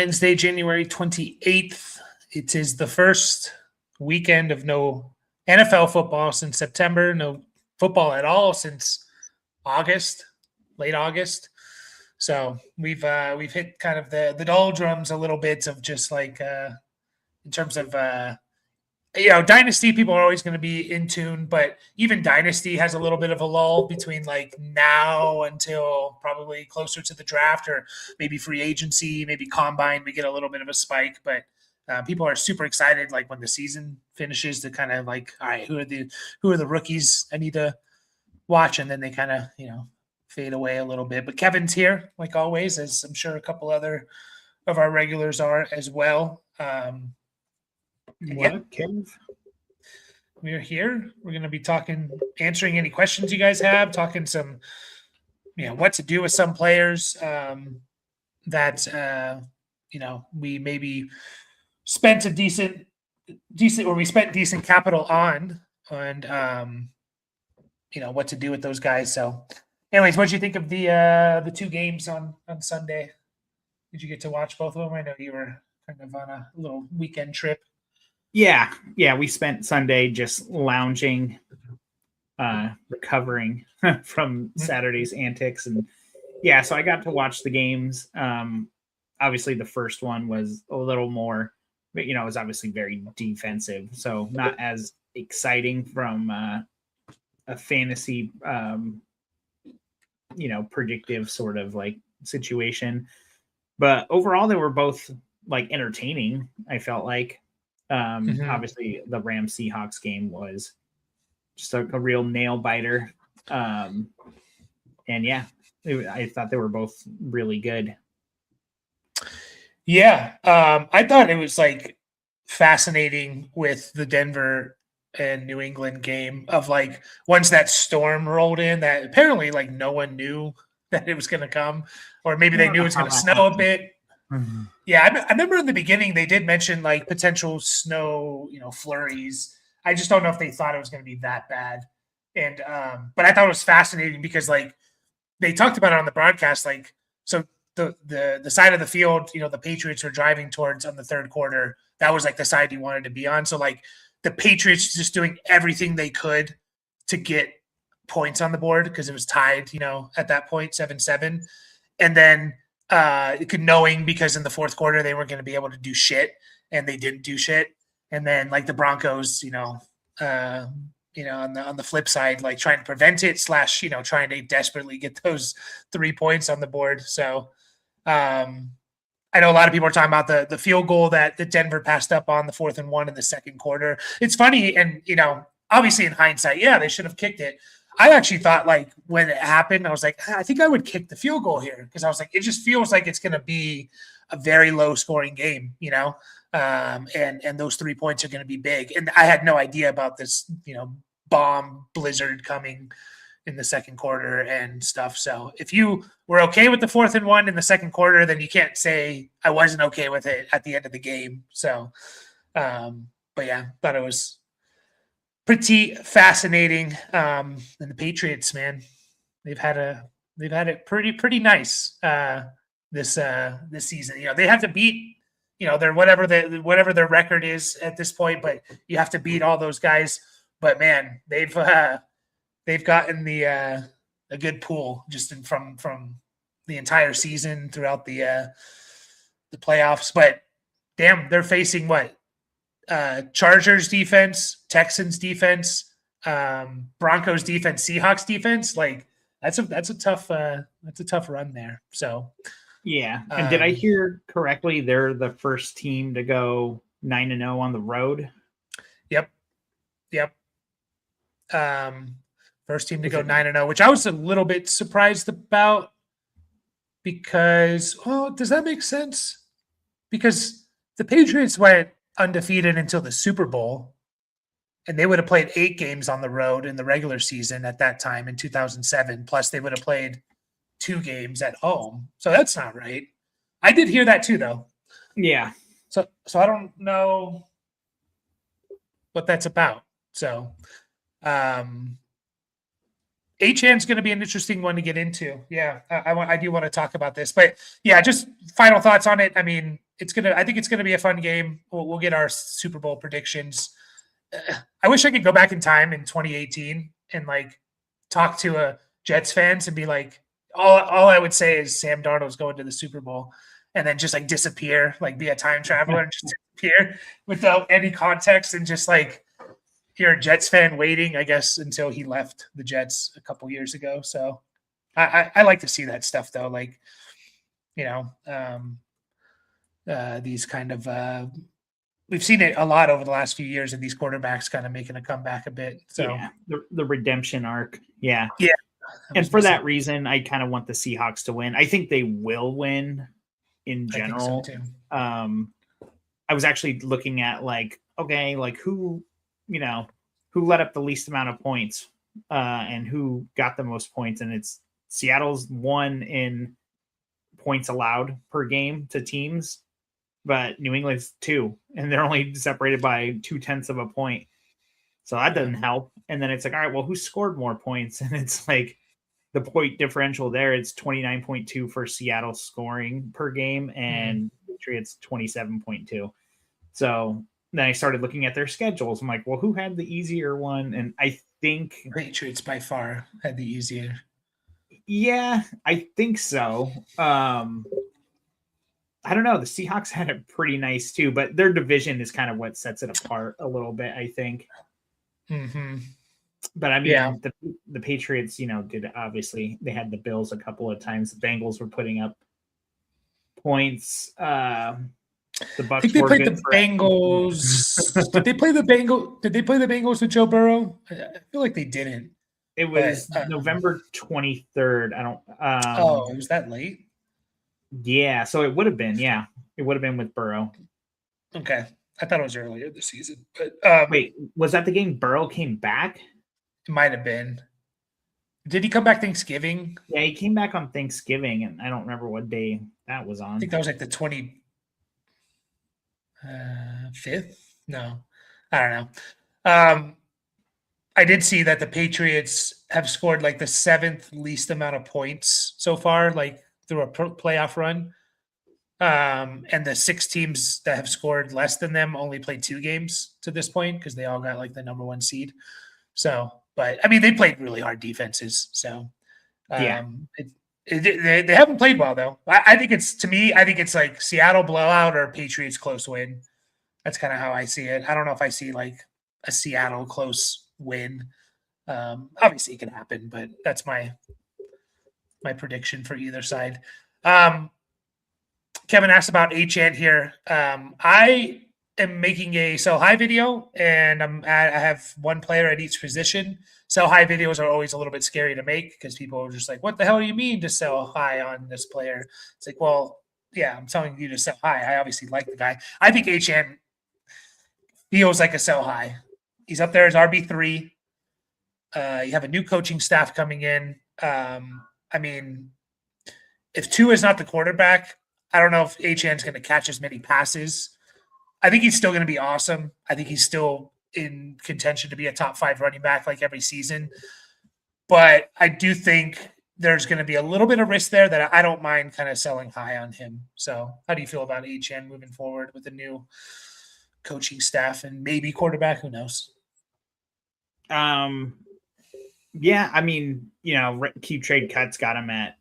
Wednesday, January 28th. It is the first weekend of no NFL football since September, no football at all since August, late August. So we've hit kind of the doldrums a little bit of just like in terms of Dynasty, people are always going to be in tune, but even Dynasty has a little bit of a lull between like now until probably closer to the draft or maybe free agency, maybe combine. We get a little bit of a spike, but people are super excited like when the season finishes to kind of like, all right, who are the rookies I need to watch, and then they kind of fade away a little bit. But Kevin's here like always, as I'm sure a couple other of our regulars are as well. What up, Kev? We're here. We're going to be answering any questions you guys have, talking some, what to do with some players that, we maybe spent decent, or we spent decent capital on, and, what to do with those guys. So anyways, what did you think of the two games on Sunday? Did you get to watch both of them? I know you were kind of on a little weekend trip. Yeah, we spent Sunday just lounging, recovering from Saturday's antics, and so I got to watch the games. Obviously, the first one was a little more, but it was obviously very defensive, so not as exciting from a fantasy, predictive sort of like situation. But overall, they were both like entertaining. I felt like. Obviously, the Rams Seahawks game was just a real nail biter. And I thought they were both really good. Yeah. I thought it was like fascinating with the Denver and New England game of like once that storm rolled in that apparently like no one knew that it was going to come, or maybe they knew it was going to snow a bit. Mm-hmm. Yeah, I remember in the beginning they did mention like potential snow, flurries. I just don't know if they thought it was going to be that bad. And but I thought it was fascinating because like they talked about it on the broadcast. Like so the side of the field, the Patriots were driving towards on the third quarter. That was like the side you wanted to be on. So like the Patriots just doing everything they could to get points on the board because it was tied, at that point 7-7, and then. Knowing because in the fourth quarter they weren't going to be able to do shit, and they didn't do shit. And then like the Broncos, on the flip side, like trying to prevent it / trying to desperately get those 3 points on the board. So I know a lot of people are talking about the field goal that Denver passed up on the 4th and 1 in the second quarter. It's funny, and obviously in hindsight, they should have kicked it. I actually thought like when it happened, I was like, I think I would kick the field goal here because I was like, it just feels like it's going to be a very low scoring game, and those 3 points are going to be big. And I had no idea about this, bomb blizzard coming in the second quarter and stuff. So if you were okay with the 4th and 1 in the second quarter, then you can't say I wasn't okay with it at the end of the game. So, but yeah, thought it was pretty fascinating. And the Patriots, man, they've had it pretty nice this season. They have to beat their whatever their record is at this point, but you have to beat all those guys. But man, they've gotten a good pool just from the entire season throughout the playoffs. But damn, they're facing what? Chargers defense, Texans defense, Broncos defense, Seahawks defense. Like that's a tough run there. So yeah. And did I hear correctly? They're the first team to go 9-0 on the road. Yep. First team to go 9-0, which I was a little bit surprised about because does that make sense? Because the Patriots went undefeated until the Super Bowl, and they would have played 8 games on the road in the regular season at that time in 2007. Plus, they would have played 2 games at home. So that's not right. I did hear that too, though. Yeah. So I don't know what that's about. So, Achan's going to be an interesting one to get into. Yeah, I do want to talk about this, but yeah, just final thoughts on it. I mean, I think it's gonna be a fun game. We'll get our Super Bowl predictions. I wish I could go back in time in 2018 and like talk to a Jets fans and be like, all I would say is Sam Darnold's going to the Super Bowl, and then just like disappear, like be a time traveler and just disappear without any context, and just like you're a Jets fan waiting, I guess, until he left the Jets a couple years ago. So I like to see that stuff though, like these kind of we've seen it a lot over the last few years, and these quarterbacks kind of making a comeback a bit. So yeah, the redemption arc. Yeah. Yeah. And for that reason, I kind of want the Seahawks to win. I think they will win in general. I think so too. I was actually looking at like, okay, like who let up the least amount of points and who got the most points. And it's Seattle's one in points allowed per game to teams, but New England's 2, and they're only separated by 0.2 of a point. So that doesn't help. And then it's like, all right, well, who scored more points? And it's like the point differential there, it's 29.2 for Seattle scoring per game, and Patriots 27.2. So then I started looking at their schedules. I'm like, well, who had the easier one? And I think Patriots by far had the easier. Yeah, I think so. I don't know. The Seahawks had it pretty nice too, but their division is kind of what sets it apart a little bit, I think. Mm-hmm. But I mean, the Patriots, did obviously they had the Bills a couple of times. The Bengals were putting up points. The Bucs. I think they played the Bengals. Did they play the Bengals with Joe Burrow? I feel like they didn't. It was November 23rd. I don't. It was that late. Yeah, so it would have been. Yeah, it would have been with Burrow. Okay, I thought it was earlier this season, but wait, was that the game Burrow came back? It might have been. Did he come back Thanksgiving? Yeah, he came back on Thanksgiving, and I don't remember what day that was on. I think that was like the 25th. No, I don't know. I did see that the Patriots have scored like the 7th least amount of points so far, like through a playoff run. And the 6 teams that have scored less than them only played 2 games to this point because they all got like the number 1 seed. So, but I mean, they played really hard defenses. So, they haven't played well though. I think it's like Seattle blowout or Patriots close win. That's kind of how I see it. I don't know if I see like a Seattle close win. Obviously it can happen, but that's my prediction for either side. Kevin asked about HN here. I am making a sell high video, and I have one player at each position. Sell high videos are always a little bit scary to make because people are just like, what the hell do you mean to sell high on this player? It's like, well, yeah, I'm telling you to sell high. I obviously like the guy. I think HN feels like a sell high. He's up there as RB3. You have a new coaching staff coming in. I mean, if Tua is not the quarterback, I don't know if HN's going to catch as many passes. I think he's still going to be awesome. I think he's still in contention to be a top 5 running back like every season. But I do think there's going to be a little bit of risk there that I don't mind kind of selling high on him. So how do you feel about HN moving forward with the new coaching staff and maybe quarterback? Who knows? Yeah, I mean, Keep Trade Cuts got him at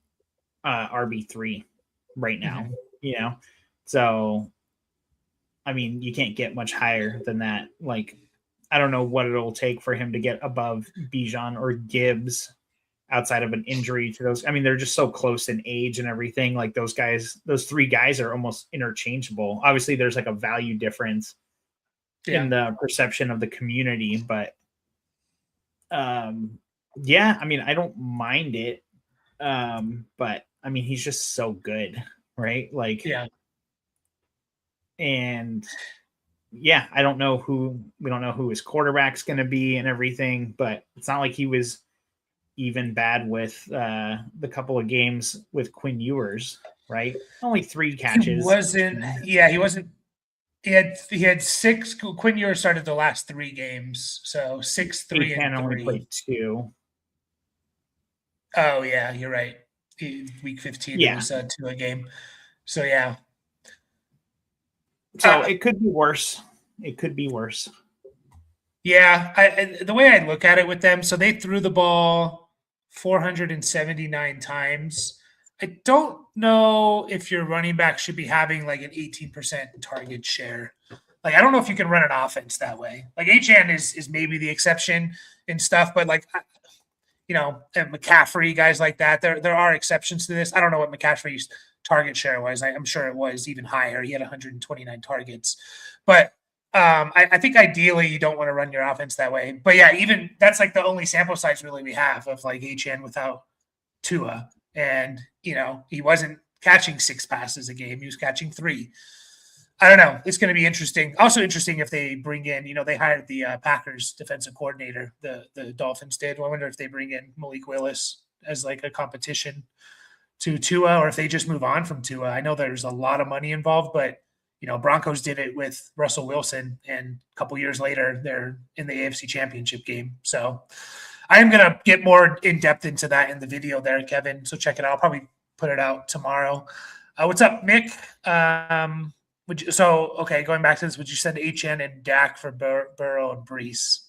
RB3 right now, so I mean, you can't get much higher than that. Like, I don't know what it'll take for him to get above Bijan or Gibbs outside of an injury to those. I mean, they're just so close in age and everything. Like those 3 guys are almost interchangeable. Obviously there's like a value difference in the perception of the community, but yeah, I mean, I don't mind it. But I mean, he's just so good, right? Like, and yeah, we don't know who his quarterback's going to be and everything, but it's not like he was even bad with the couple of games with Quinn Ewers, right? Only 3 catches. He wasn't. He had 6. Quinn Ewers started the last 3 games, so 6, 3, and 3. Only played 2. Oh yeah, you're right. Week 15 was 2 a game. So yeah. So it could be worse. It could be worse. Yeah, the way I look at it with them, so they threw the ball 479 times. I don't know if your running back should be having like an 18% target share. Like, I don't know if you can run an offense that way. Like, HN is maybe the exception and stuff, but like, and McCaffrey, guys like that, there are exceptions to this. I don't know what McCaffrey's target share was. I'm sure it was even higher. He had 129 targets, but I think ideally you don't want to run your offense that way. But yeah, even that's like the only sample size really we have of like HN without Tua. And, he wasn't catching 6 passes a game. He was catching 3. I don't know. It's going to be interesting. Also interesting if they bring in, they hired the Packers defensive coordinator, the Dolphins did. I wonder if they bring in Malik Willis as like a competition to Tua, or if they just move on from Tua. I know there's a lot of money involved, but Broncos did it with Russell Wilson, and a couple years later, they're in the AFC Championship game. So I am going to get more in depth into that in the video there, Kevin. So check it out. I'll probably put it out tomorrow. What's up, Mick? Going back to this, would you send HN and Dak for Burrow and Brees?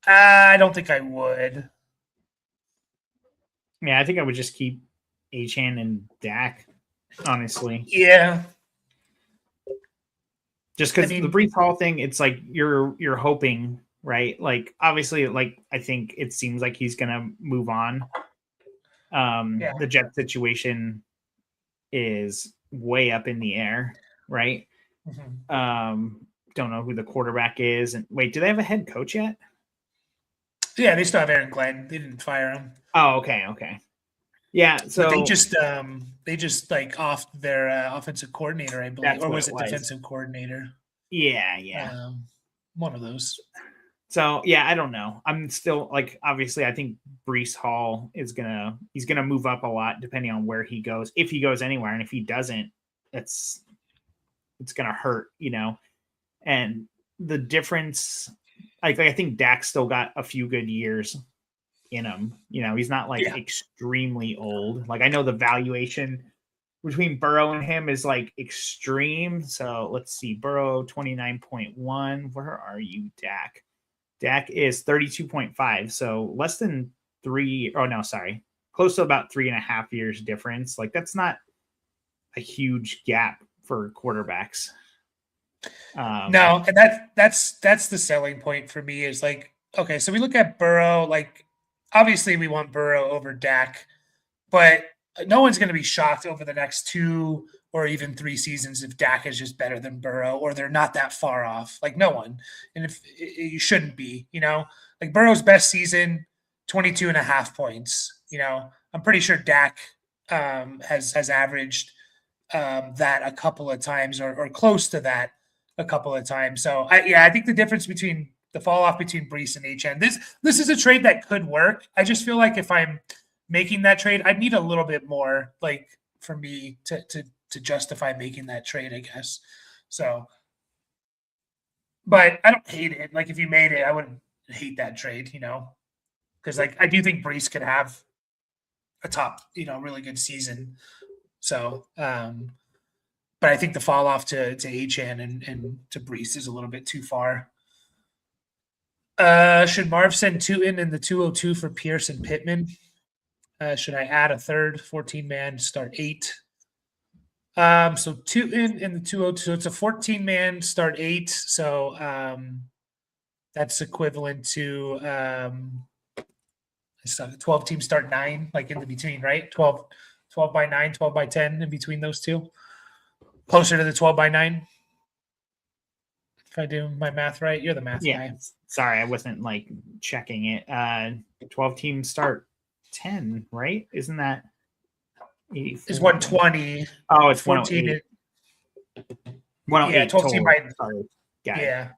I don't think I would. Yeah, I think I would just keep HN and Dak. Honestly, yeah, just because the Brees Hall thing, it's like you're hoping, right? Like, obviously, like, I think it seems like he's gonna move on. The Jet situation is way up in the air, right? Mm-hmm. Don't know who the quarterback is, and wait, do they have a head coach yet? Yeah, they still have Aaron Glenn. They didn't fire him. Oh, okay. Yeah, so but they just like off their offensive coordinator, I believe, or was it defensive coordinator? Yeah. One of those. So yeah, I don't know. I'm still like, obviously, I think Brees Hall he's gonna move up a lot depending on where he goes, if he goes anywhere, and if he doesn't, it's gonna hurt, And the difference, I think Dak still got a few good years in him. He's not like extremely old. Like, I know the valuation between Burrow and him is like extreme. So let's see, Burrow 29.1. Where are you, Dak? Dak is 32.5. So less than 3. Oh no, sorry, close to about 3.5 years difference. Like, that's not a huge gap for quarterbacks. No, and that's the selling point for me is like, okay, so we look at Burrow, like, obviously we want Burrow over Dak, but no one's going to be shocked over the next 2 or even 3 seasons if Dak is just better than Burrow, or they're not that far off. Like, no one. And if you shouldn't be, like Burrow's best season, 22.5 points. I'm pretty sure Dak has averaged that a couple of times or close to that a couple of times. So I think the difference between the fall off between Brees and HN, this is a trade that could work. I just feel like if I'm making that trade, I'd need a little bit more, like, for me to justify making that trade, I guess. So, but I don't hate it. Like, if you made it, I wouldn't hate that trade, because like I do think Brees could have a top, really good season. So, but I think the fall off to HN and to Brees is a little bit too far. Should Marv send 2 in the 202 for Pierce and Pittman? Should I add a third 14-man, start 8? So 2 in the 202. So it's a 14-man, start 8. So that's equivalent to 12 teams, start 9, like in the between, right? 12 by 9, 12 by 10 in between those two. Closer to the 12 by 9. If I do my math right, you're the math guy. Sorry, I wasn't like checking it. 12 teams start 10, right? Isn't that 84? It's 120. Oh, it's 14. 108. Yeah, 12 team by. Sorry. Yeah.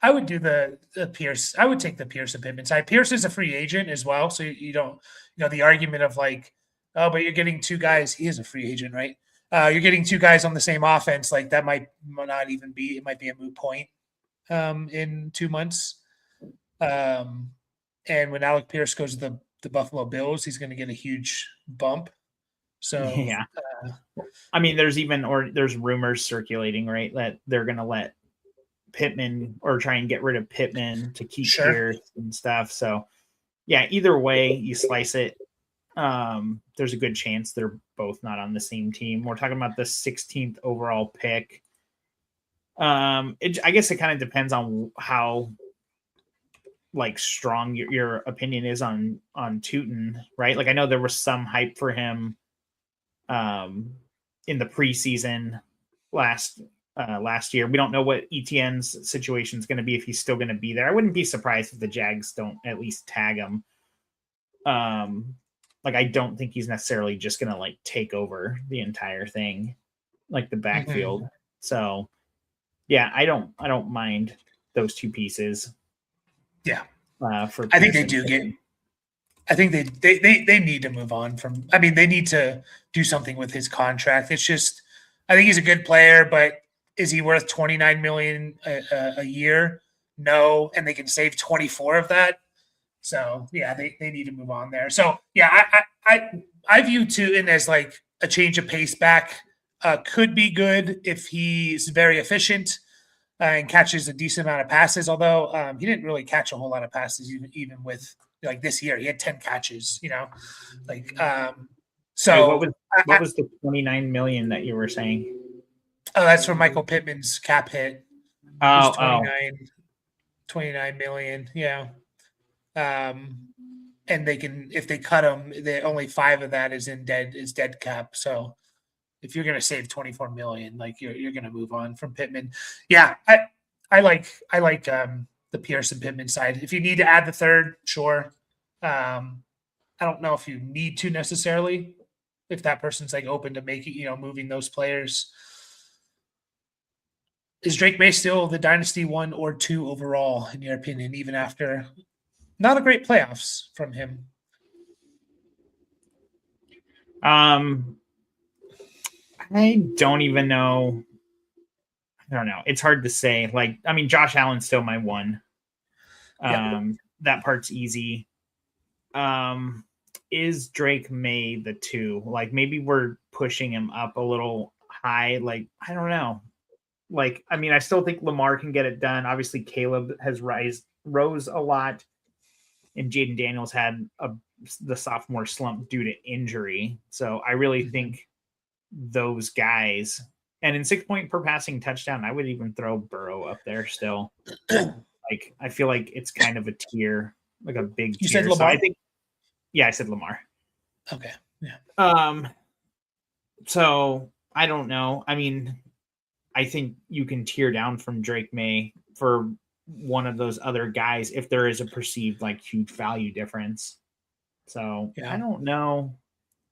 I would do the Pierce. I would take the Pierce and Pittman side. Pierce is a free agent as well, so you don't, the argument of like, oh, but you're getting 2 guys. He is a free agent, right? You're getting 2 guys on the same offense. Like, that might not even be. It might be a moot point in 2 months. And when Alec Pierce goes to the Buffalo Bills, he's going to get a huge bump. So Yeah. I mean, there's rumors circulating, right, that they're going to let Pittman or try and get rid of Pittman to keep Pierce and stuff. So yeah, either way you slice it, there's a good chance they're both not on the same team. We're talking about the 16th overall pick. I guess it kind of depends on how like strong your opinion is on Tootin, right? Like I know there was some hype for him in the preseason last year. We don't know what ETN's situation is going to be, if he's still going to be there. I wouldn't be surprised if the Jags don't at least tag him. Like I don't think he's necessarily just going to like take over the entire thing, like the backfield. So yeah, I don't mind those two pieces. Yeah. For I think they do get. I think they need to move on from. I mean, they need to do something with his contract. It's just, I think he's a good player, but is he worth $29 million a year? No, and they can save 24 of that. So yeah, they need to move on there. So yeah, I view Tootin as like a change of pace back. Could be good if he's very efficient and catches a decent amount of passes. Although he didn't really catch a whole lot of passes, even with like this year, he had 10 catches. Like so. Wait, what was the $29 million that you were saying? Oh, that's from Michael Pittman's cap hit. Oh, 29 million. Yeah. And they can, if they cut him, only 5 of that is dead cap. So if you're going to save 24 million, like you're going to move on from Pittman. Yeah. I like the Pierce and Pittman side. If you need to add the third, sure. I don't know if you need to necessarily, if that person's like open to making, moving those players. Is Drake May still the Dynasty 1 or 2 overall, in your opinion, even after not a great playoffs from him? I don't even know. I don't know. It's hard to say. Like, I mean, Josh Allen's still my 1. That part's easy. Is Drake May the 2? Like, maybe we're pushing him up a little high. Like, I don't know. Like, I mean, I still think Lamar can get it done. Obviously, Caleb has rose a lot, and Jaden Daniels had the sophomore slump due to injury. So I really think those guys, and in 6 point per passing touchdown, I would even throw Burrow up there still. Like, I feel like it's kind of a tier, like a big tier. You said Lamar? So I said Lamar. Okay. Yeah. So I don't know. I mean, I think you can tear down from Drake May for one of those other guys if there is a perceived like huge value difference. So yeah. I don't know.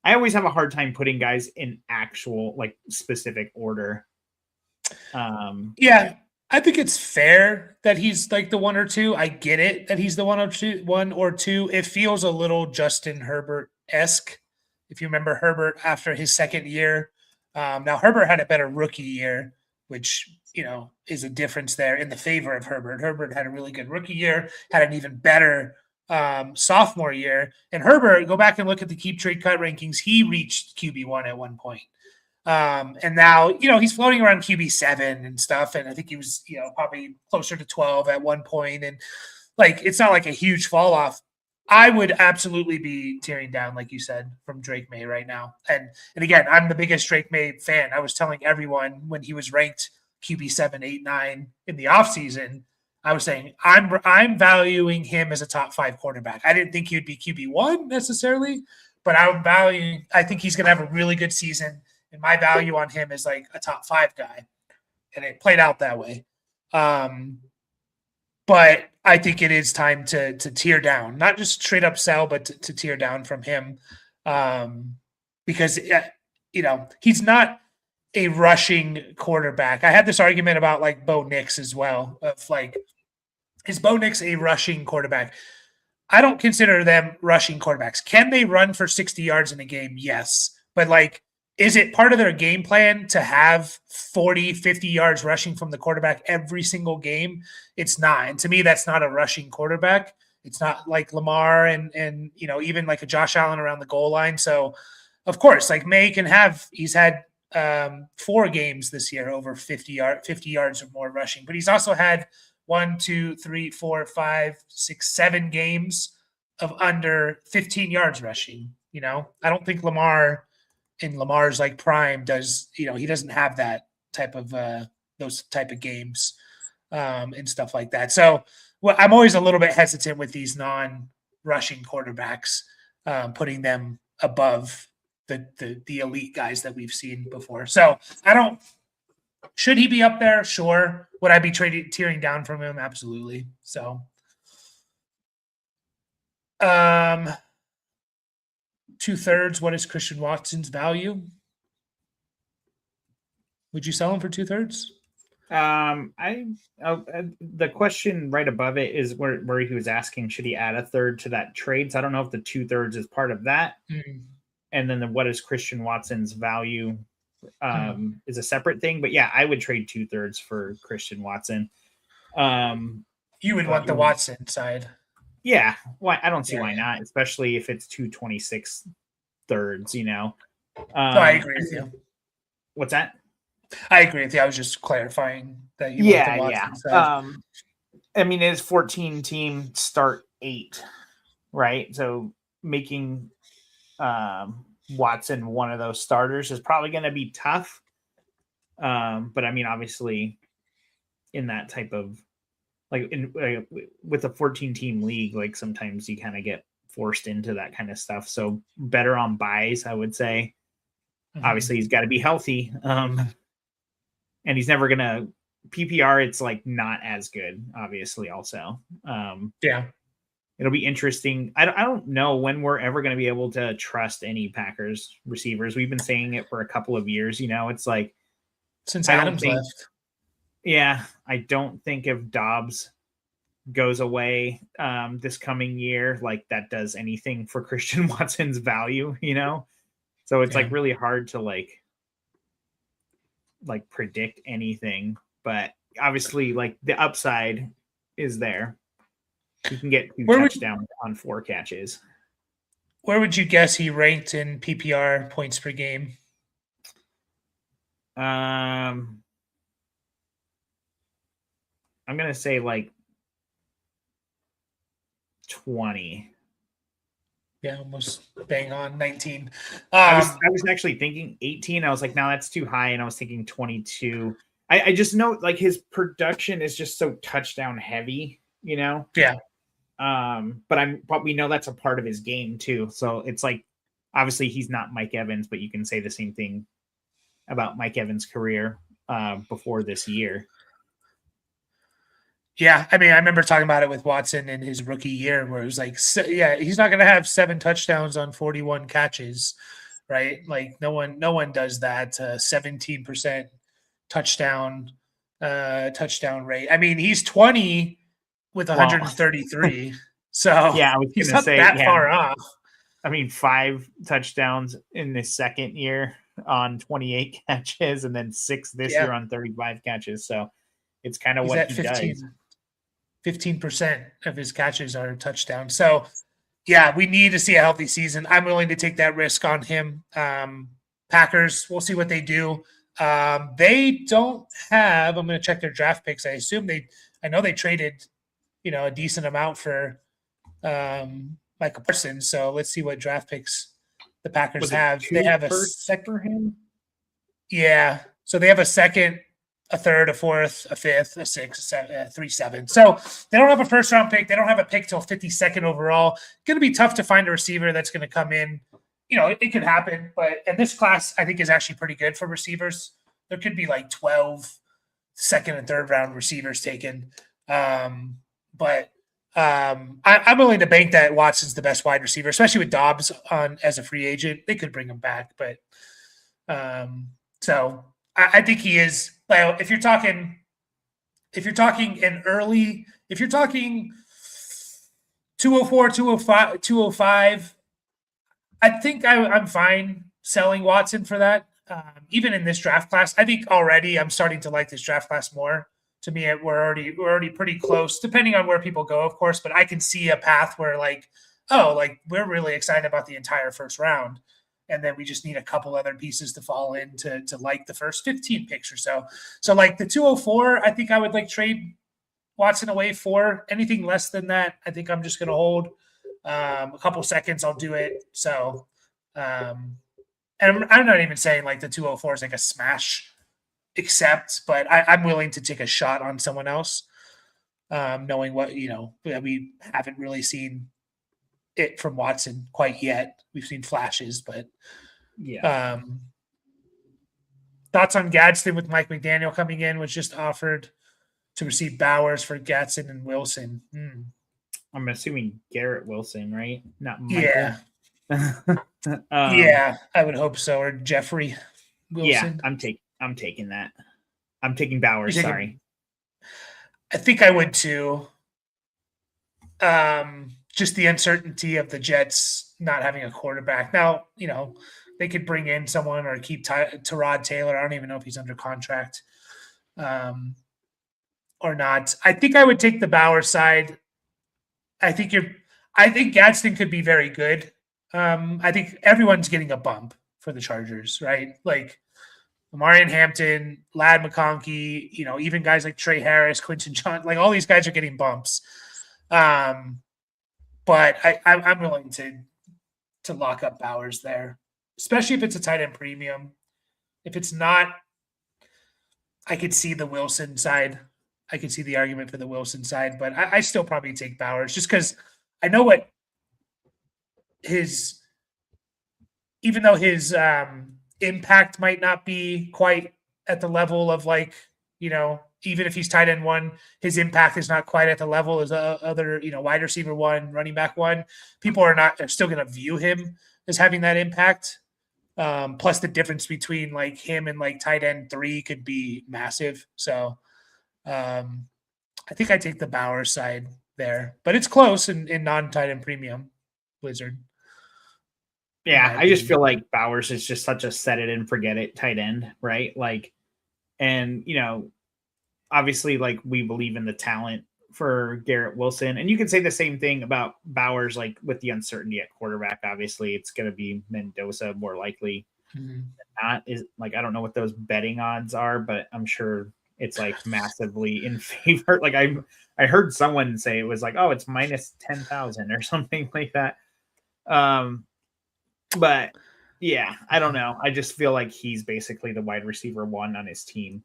I always have a hard time putting guys in actual like specific order. Yeah, I think it's fair that he's like the 1 or 2. I get it that he's the 1 or 2. It feels a little Justin Herbert-esque. If you remember Herbert after his second year. Now Herbert had a better rookie year, which, is a difference there in the favor of Herbert. Herbert had a really good rookie year, had an even better sophomore year. And Herbert, go back and look at the Keep Trade Cut rankings. He reached QB1 at one point. And now, he's floating around QB7 and stuff. And I think he was, probably closer to 12 at one point. And like, it's not like a huge fall off. I would absolutely be tearing down, like you said, from Drake May right now. And again, I'm the biggest Drake May fan. I was telling everyone when he was ranked QB7, 8, 9 in the offseason, I was saying I'm valuing him as a top 5 quarterback. I didn't think he would be QB1 necessarily, but I think he's going to have a really good season. And my value on him is like a top 5 guy. And it played out that way. But I think it is time to tear down, not just straight up sell, but to tear down from him, because he's not a rushing quarterback. I had this argument about like Bo Nix as well. Of like, is Bo Nix a rushing quarterback? I don't consider them rushing quarterbacks. Can they run for 60 yards in a game? Yes, but like, is it part of their game plan to have 40, 50 yards rushing from the quarterback every single game? It's not. And to me, that's not a rushing quarterback. It's not like Lamar and even like a Josh Allen around the goal line. So of course, like May can have he's had 4 games this year over 50 yards or more rushing, but he's also had 1, 2, 3, 4, 5, 6, 7 games of under 15 yards rushing. I don't think Lamar in Lamar's like prime does, he doesn't have that type of those type of games and stuff like that. So I'm always a little bit hesitant with these non-rushing quarterbacks, putting them above the elite guys that we've seen before. So should he be up there? Sure. Would I be tearing down from him? Absolutely. So, 2/3. What is Christian Watson's value? Would you sell him for 2/3? The question right above it is where he was asking, should he add a third to that trade? So I don't know if the 2/3 is part of that. Mm. And then what is Christian Watson's value is a separate thing. But yeah, I would trade 2/3 for Christian Watson. You would want the Watson side. Yeah. Why? I don't see why not, especially if it's 2/26 thirds, No, I agree with you. What's that? I agree with you. I was just clarifying that you want the Watson side. I mean, it's 14 team start 8, right? So making Watson one of those starters is probably going to be tough. But I mean, obviously, in that type of with a 14 team league, like sometimes you kind of get forced into that kind of stuff. So better on buys, I would say. Mm-hmm. Obviously, he's got to be healthy. And he's never going to PPR. It's like not as good, obviously, also. Yeah. It'll be interesting. I don't know when we're ever going to be able to trust any Packers receivers. We've been saying it for a couple of years. It's like since Adams left. Yeah, I don't think if Dobbs goes away this coming year, like that does anything for Christian Watson's value. So it's like really hard to like predict anything. But obviously, like the upside is there. He can get 2 touchdowns on 4 catches. Where would you guess he ranked in PPR points per game? I'm going to say like 20. Yeah, almost bang on 19. I was actually thinking 18. I was like, no, that's too high. And I was thinking 22. I just know like his production is just so touchdown heavy, Yeah. But we know that's a part of his game too. So it's like, obviously he's not Mike Evans, but you can say the same thing about Mike Evans' career before this year. Yeah, I mean, I remember talking about it with Watson in his rookie year, where it was like, he's not going to have 7 touchdowns on 41 catches, right? Like no one does that. 17% touchdown rate. I mean, he's 20 with 133, so yeah, I was he's not that far off. I mean, 5 touchdowns in the second year on 28 catches, and then 6 this year on 35 catches. So it's kind of what he does. 15% of his catches are touchdowns. So, yeah, we need to see a healthy season. I'm willing to take that risk on him. Packers, we'll see what they do. They don't have – I'm going to check their draft picks. I know they traded, a decent amount for Michael Parsons. So let's see what draft picks the Packers have. They have a second for him. Yeah. So they have a second, a third, a fourth, a fifth, a sixth, a seven, a 3, 7. So they don't have a first round pick. They don't have a pick till 52nd overall. Going to be tough to find a receiver that's going to come in. It could happen, and this class I think is actually pretty good for receivers. There could be like 12 second and third round receivers taken. I'm willing to bank that Watson's the best wide receiver, especially with Dobbs on as a free agent. They could bring him back, but so I think he is. Like, if you're talking 204, 205, I think I'm fine selling Watson for that. Even in this draft class, I think already I'm starting to like this draft class more To me, we're already pretty close, depending on where people go, of course. But I can see a path where we're really excited about the entire first round, and then we just need a couple other pieces to fall in to like the first 15 picks or so. So like the 204, I think I would trade Watson away for. Anything less than that, I think I'm just going to hold. A couple seconds, I'll do it. So, and I'm not even saying the 204 is a smash accept, but I'm willing to take a shot on someone else, knowing what we haven't really seen it from Watson quite yet. We've seen flashes, but yeah. Thoughts on Gadsden with Mike McDaniel coming in was just offered to receive Bowers for Gadsden and Wilson. I'm assuming Garrett Wilson, right? Not Yeah. Michael. Yeah, I would hope so. Or Jeffrey Wilson. Yeah, I'm taking that. I'm taking Bowers. Sorry. I think I would too. Just the uncertainty of the Jets not having a quarterback. Now, they could bring in someone or keep Tyrod Taylor. I don't even know if he's under contract or not. I think I would take the Bauer side. I think Gadsden could be very good. I think everyone's getting a bump for the Chargers, right? Amarian Hampton, Ladd McConkey, even guys like Trey Harris, Quinton John, all these guys are getting bumps. But I'm willing to lock up Bowers there, especially if it's a tight end premium. If it's not, I could see the Wilson side. I could see the argument for the Wilson side, but I still probably take Bowers just because I know what even though his impact might not be quite at the level of even if he's tight end one, his impact is not quite at the level as other, wide receiver one, running back one. People are still going to view him as having that impact. Plus the difference between him and tight end 3 could be massive. So I think I take the Bowers side there, but it's close in non-tight end premium Blizzard. Yeah, I just feel like Bowers is just such a set it and forget it tight end, right? And obviously we believe in the talent for Garrett Wilson, and you can say the same thing about Bowers, with the uncertainty at quarterback. Obviously, it's going to be Mendoza more likely. Not is I don't know what those betting odds are, but I'm sure it's massively in favor. I heard someone say it was oh, it's minus 10,000 or something like that. But yeah, I don't know. I just feel like he's basically the wide receiver 1 on his team.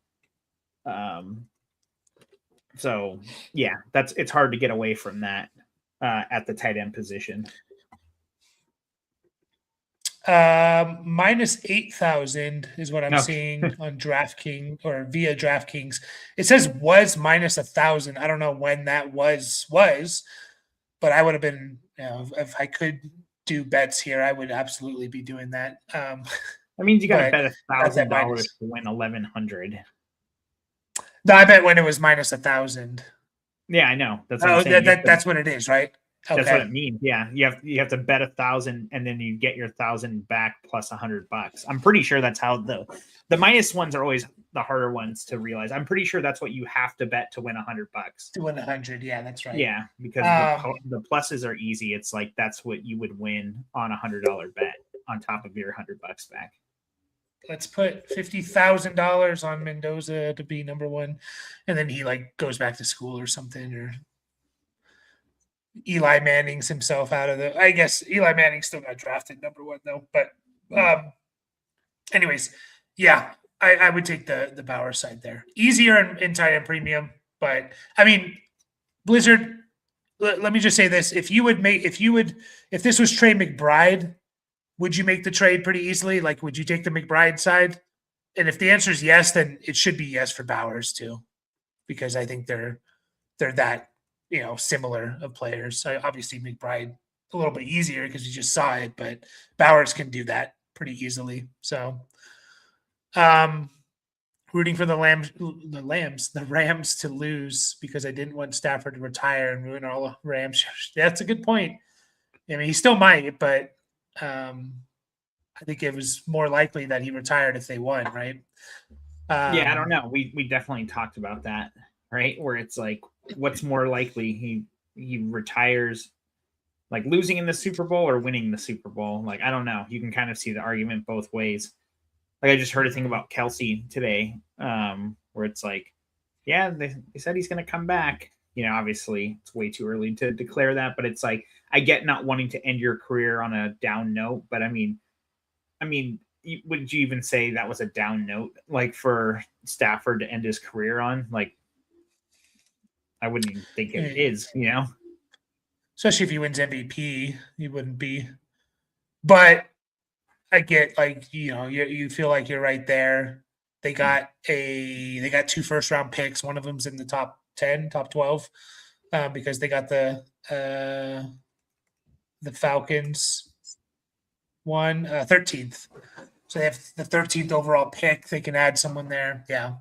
So yeah, it's hard to get away from that at the tight end position. Minus 8,000 is what I'm seeing on DraftKings or via DraftKings. It says was minus 1,000. I don't know when that was, but I would have been, if I could do bets here, I would absolutely be doing that. That means you got to bet $1,000 to win 1,100. No, I bet when it was minus 1,000. Yeah, I know. That's what I'm saying. That's what it is, right? Okay. That's what it means. Yeah, you have to bet 1,000, and then you get your 1,000 back plus $100. I'm pretty sure that's how the minus ones are always the harder ones to realize. I'm pretty sure that's what you have to bet to win $100. To win 100, yeah, that's right. Yeah, because the pluses are easy. It's that's what you would win on a $100 bet on top of your $100 back. Let's put $50,000 on Mendoza to be number 1, and then he goes back to school or something, or Eli Manning's himself out of the. I guess Eli Manning still got drafted number 1 though. But anyways, yeah, I would take the Bauer side there. Easier in tight end premium, but I mean, Blizzard. Let me just say this: if this was Trey McBride, would you make the trade pretty easily? Would you take the McBride side? And if the answer is yes, then it should be yes for Bowers too, because I think they're that similar of players. Obviously, McBride a little bit easier because you just saw it, but Bowers can do that pretty easily. So, rooting for the Rams to lose because I didn't want Stafford to retire and ruin all of Rams. That's a good point. I mean, he still might, but I think it was more likely that he retired if they won, right? Yeah, I don't know. We definitely talked about that right? Where it's like, what's more likely? He retires like losing in the Super Bowl or winning the Super Bowl. Like, I don't know. You can kind of see the argument both ways. Like, I just heard a thing about Kelsey today, where it's like, yeah, they said he's going to come back. Obviously it's way too early to declare that, but it's like, I get not wanting to end your career on a down note, but I mean, would you even say that was a down note, like for Stafford to end his career on? Like, I wouldn't even think it is, Especially if he wins MVP, he wouldn't be. But I get like, you feel like you're right there. They got 2 first round picks. One of them's in the top 10, top 12, because they got the Falcons one 13th. So they have the 13th overall pick. They can add someone there. Yeah.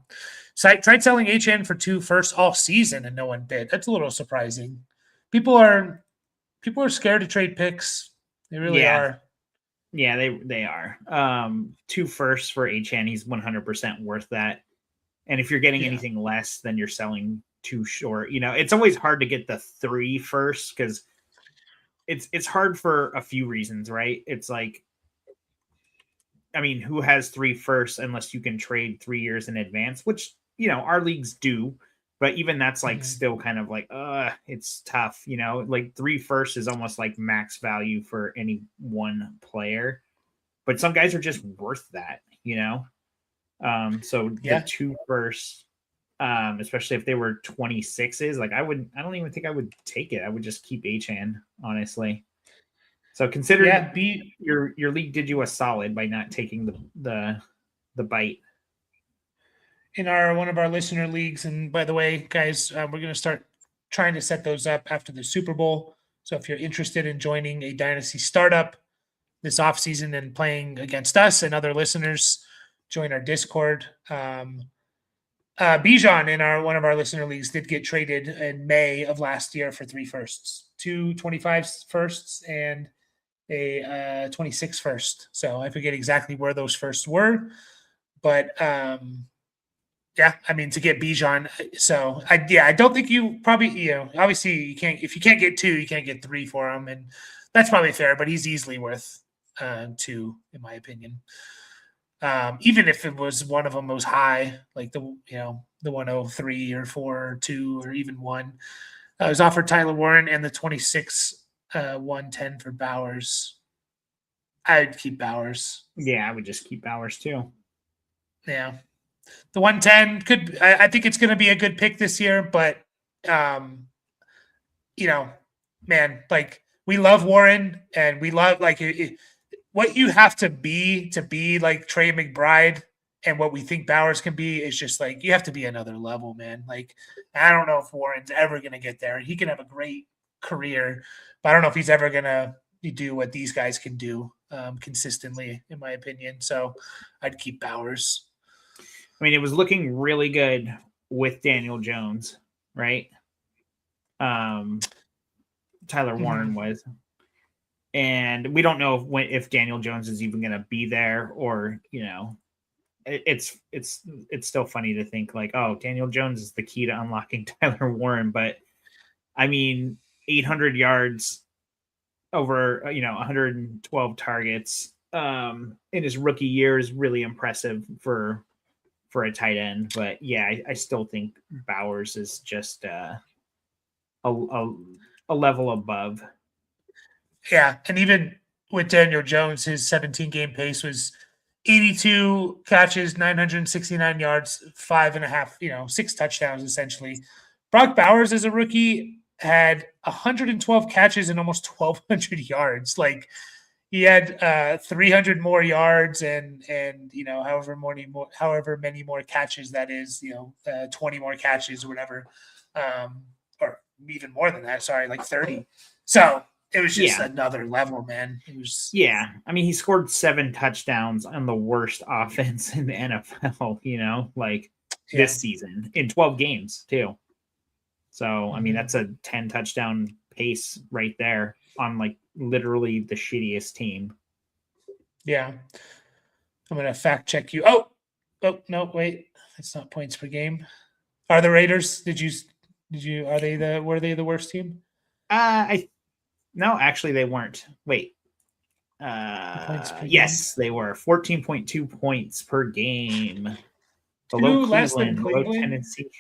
So I tried selling HN for 2 firsts all season and no one bid. That's a little surprising. People are scared to trade picks. They really are. Yeah, they are. 2 firsts for HN. He's 100% worth that. And if you're getting anything less, then you're selling too short. It's always hard to get the 3 firsts because it's hard for a few reasons, right? It's like, I mean, who has 3 firsts unless you can trade 3 years in advance, which, our leagues do. But even that's like still kind of like, it's tough, like 3 firsts is almost like max value for any one player. But some guys are just worth that, So the 2 firsts, especially if they were 26s, like I don't even think I would take it. I would just keep HN, honestly. So consider your league did you a solid by not taking the bite. In one of our listener leagues, and by the way, guys, we're going to start trying to set those up after the Super Bowl. So if you're interested in joining a Dynasty startup this offseason and playing against us and other listeners, join our Discord. Bijan in one of our listener leagues did get traded in May of last year for 3 firsts, 2 25 firsts and a 26 first. So I forget exactly where those firsts were, but yeah, I mean, to get Bijan. So I don't think you probably, obviously you can't, if you can't get 2, you can't get 3 for him. And that's probably fair, but he's easily worth 2 in my opinion. Even if it was one of them was high, like the 103 or 4 or 2 or even 1, I was offered Tyler Warren and the 26 110 for Bowers. I'd keep Bowers. Yeah, I would just keep Bowers too. Yeah. The 110 I think it's going to be a good pick this year, but man, like we love Warren and we love like what you have to be like Trey McBride and what we think Bowers can be is just like you have to be another level, man. Like I don't know if Warren's ever going to get there. He can have a great career, but I don't know if he's ever going to do what these guys can do consistently, in my opinion. So I'd keep Bowers. I mean, it was looking really good with Daniel Jones, right? Tyler Warren was. And we don't know if Daniel Jones is even going to be there or, it's still funny to think like, oh, Daniel Jones is the key to unlocking Tyler Warren. But I mean, 800 yards over, 112 targets in his rookie year is really impressive for a tight end. But yeah, I still think Bowers is just a level above. Yeah, and even with Daniel Jones, his 17-game pace was 82 catches, 969 yards, 5.5, 6 touchdowns essentially. Brock Bowers as a rookie had 112 catches and almost 1,200 yards. Like he had 300 more yards and however many more catches that is, 20 more catches or whatever, or even more than that. Sorry, like 30. So it was just another level, man. It was I mean, he scored 7 touchdowns on the worst offense in the NFL, this season in 12 games too. So, I mean, that's a 10 touchdown pace right there on like literally the shittiest team. Yeah. I'm going to fact check you. Oh, no, wait. That's not points per game. Are the Raiders? Were they the worst team? I no, actually they weren't. Wait. Points per game. Yes, they were 14.2 points per game. Below Two less than Cleveland, below Cleveland. Tennessee.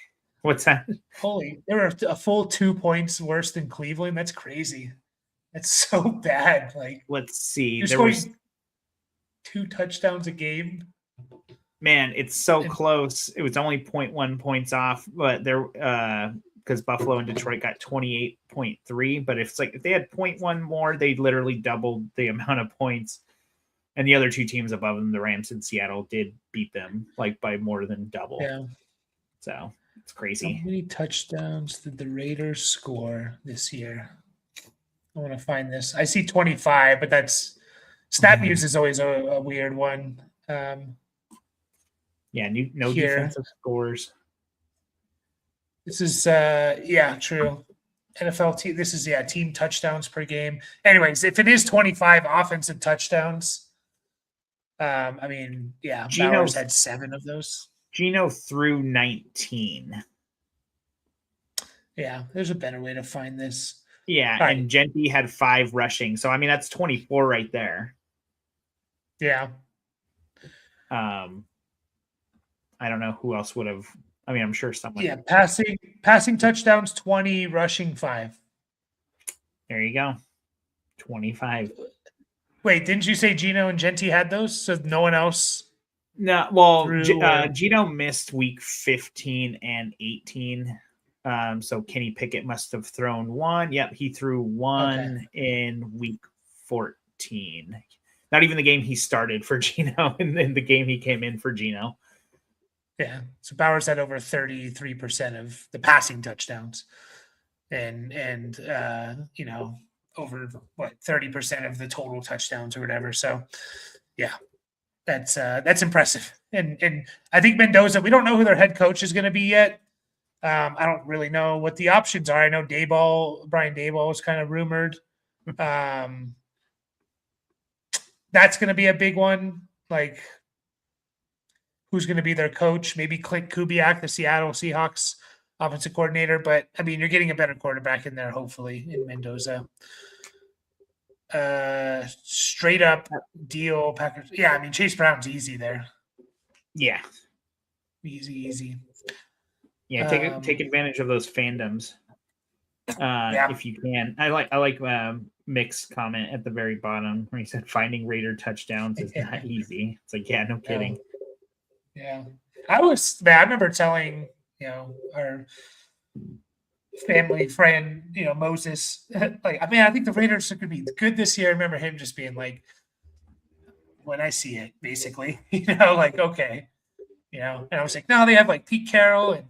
What's that? Holy, they were a full 2 points worse than Cleveland. That's crazy. That's so bad. Like Let's see. you're There was scoring 2 touchdowns a game. man, it's so And close. It was only 0.1 points off, but there because Buffalo and Detroit got 28.3. But if they had 0.1 more, they literally doubled the amount of points. And the other two teams above them, the Rams and Seattle, did beat them like by more than double. yeah. So it's crazy. How many touchdowns did the Raiders score this year? I want to find this. I see 25, but that's StatMuse is always a weird one. Yeah, no here. defensive scores. This is true. NFL team. This is team touchdowns per game. Anyways, if it is 25 offensive touchdowns, I mean, Bowers had 7 of those. Geno threw 19. Yeah, there's a better way to find this. Yeah, All and right. Gentry had 5 rushing. So I mean that's 24 right there. Yeah. I don't know who else would have. I mean, I'm sure someone. Yeah, passing touchdowns 20, rushing 5. There you go. 25. Wait, didn't you say Geno and Gentry had those? So no one else? No, well, Geno missed week 15 and 18. So Kenny Pickett must have thrown 1. Yep, he threw 1 in week 14. Not even the game he started for Geno, and then the game he came in for Geno. Yeah, so Bowers had over 33% of the passing touchdowns, and over 30% of the total touchdowns or whatever. So, yeah, that's impressive. And I think Mendoza. We don't know who their head coach is going to be yet. I don't really know what the options are. I know Brian Daboll is kind of rumored. That's going to be a big one. Like, who's going to be their coach? Maybe Clint Kubiak, the Seattle Seahawks offensive coordinator. But, I mean, you're getting a better quarterback in there, hopefully, in Mendoza. Straight up deal Packers. Yeah, I mean, Chase Brown's easy there. Yeah. Easy. Yeah, take advantage of those fandoms if you can. I like Mick's comment at the very bottom where he said finding Raider touchdowns is not easy. It's like, no kidding. Yeah. I remember telling, our family friend, Moses, like, I mean, I think the Raiders are going to be good this year. I remember him just being like, when I see it, basically, like, okay, and I was like, no, they have like Pete Carroll and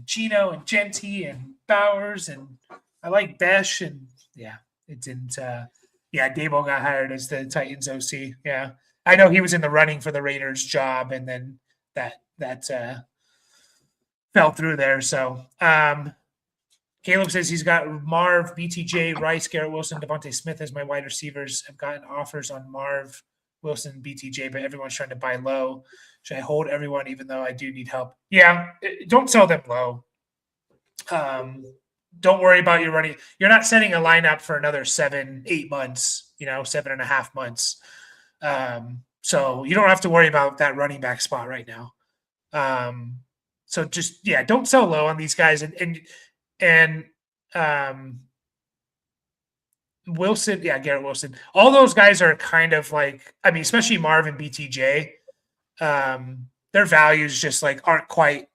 Geno and Gentry and Bowers, and I like Besh, and it didn't. Daboll got hired as the Titans OC. Yeah, I know he was in the running for the Raiders job, and then that fell through there. So, Caleb says he's got Marv, BTJ, Rice, Garrett Wilson, Devontae Smith as my wide receivers. I've gotten offers on Marv, Wilson, BTJ, but everyone's trying to buy low. Should I hold everyone even though I do need help? Yeah, don't sell them low. Don't worry about your running. You're not setting a lineup for another 7-8 months, 7.5 months. So you don't have to worry about that running back spot right now. So just, don't sell low on these guys. And Wilson, Garrett Wilson. All those guys are kind of like, I mean, especially Marv and BTJ. Their values just like aren't quite.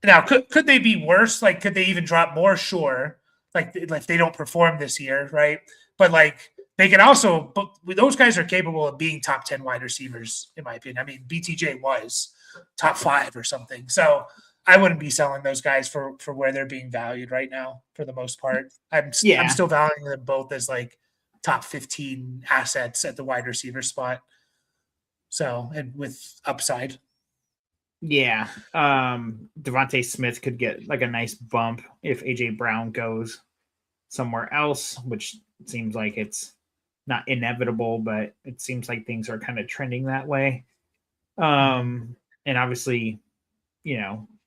Now, could they be worse? Like, could they even drop more? Sure. Like, if they don't perform this year, right? But like, they can also. But those guys are capable of being top 10 wide receivers, in my opinion. I mean, BTJ was top 5 or something. So I wouldn't be selling those guys for where they're being valued right now, for the most part. I'm still valuing them both as like top 15 assets at the wide receiver spot. So, and with upside. Yeah. Devontae Smith could get like a nice bump if AJ Brown goes somewhere else, which seems like it's not inevitable, but it seems like things are kind of trending that way. And obviously,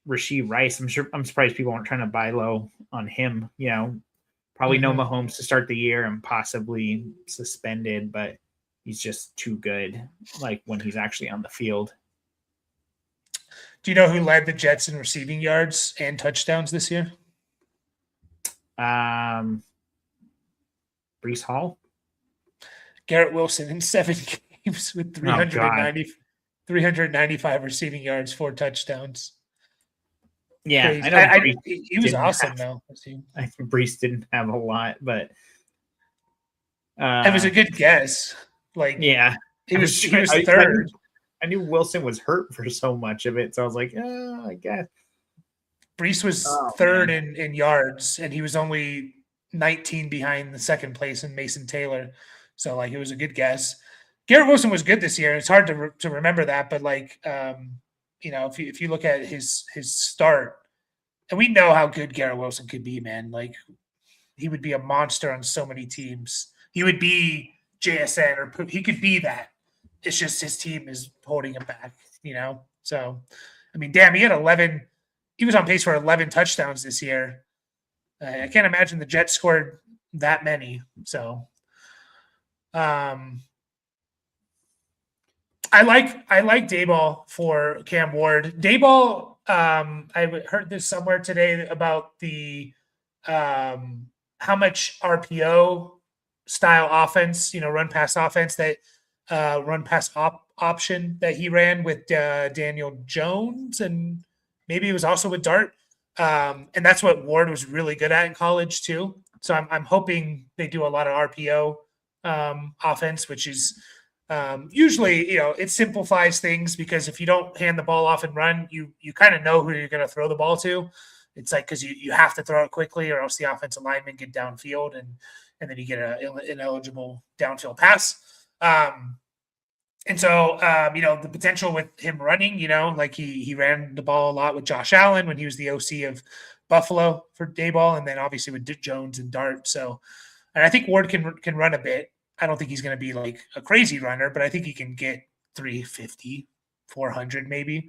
Rashee Rice. I'm surprised people aren't trying to buy low on him. Probably no Mahomes to start the year and possibly suspended, but he's just too good. Like when he's actually on the field. Do you know who led the Jets in receiving yards and touchdowns this year? Brees Hall. Garrett Wilson in 7 games with 395 receiving yards, 4 touchdowns. Yeah, crazy. I know he was awesome, though. I think Brees didn't have a lot, but it was a good guess. Yeah, he was third. I knew Wilson was hurt for so much of it, so I was like, I guess. Brees was third in yards, and he was only 19 behind the second place in Mason Taylor. So, it was a good guess. Garrett Wilson was good this year. It's hard to remember that, but if you look at his start, and we know how good Garrett Wilson could be, man. He would be a monster on so many teams. He would be JSN, or he could be that. It's just his team is holding him back, So, damn, he had 11. He was on pace for 11 touchdowns this year. I can't imagine the Jets scored that many. So, I like Daboll for Cam Ward. Daboll, I heard this somewhere today about the how much RPO style offense, run pass offense that run pass option that he ran with Daniel Jones, and maybe it was also with Dart. And that's what Ward was really good at in college too. So I'm hoping they do a lot of RPO offense, which is usually, it simplifies things, because if you don't hand the ball off and run, you kind of know who you're going to throw the ball to. It's because you have to throw it quickly, or else the offensive linemen get downfield, and then you get an ineligible downfield pass. And so, the potential with him running, he ran the ball a lot with Josh Allen when he was the OC of Buffalo for Daboll, and then obviously with Jones and Dart. So, and I think Ward can run a bit. I don't think he's going to be a crazy runner, but I think he can get 350, 400 maybe.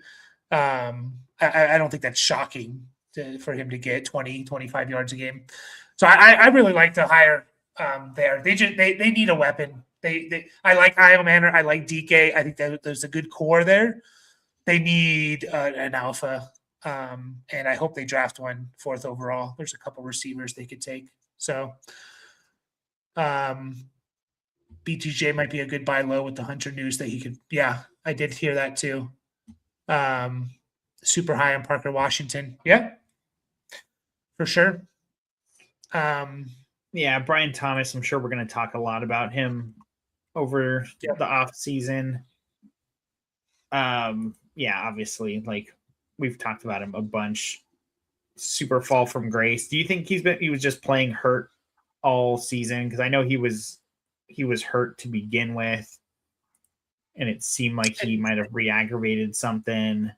I don't think that's shocking for him to get 20, 25 yards a game. So I really like the hire there. They need a weapon. I like Io Manor. I like DK. I think that there's a good core there. They need an alpha, and I hope they draft one 4th overall. There's a couple receivers they could take. So, BTJ might be a good buy low with the Hunter news that he could. Yeah, I did hear that too. Super high on Parker Washington. Yeah, for sure. Yeah, Brian Thomas. I'm sure we're going to talk a lot about him over the off season. Obviously, we've talked about him a bunch. Super fall from grace. Do you think he was just playing hurt all season? Because I know he was hurt to begin with, and it seemed like he might have re-aggravated something.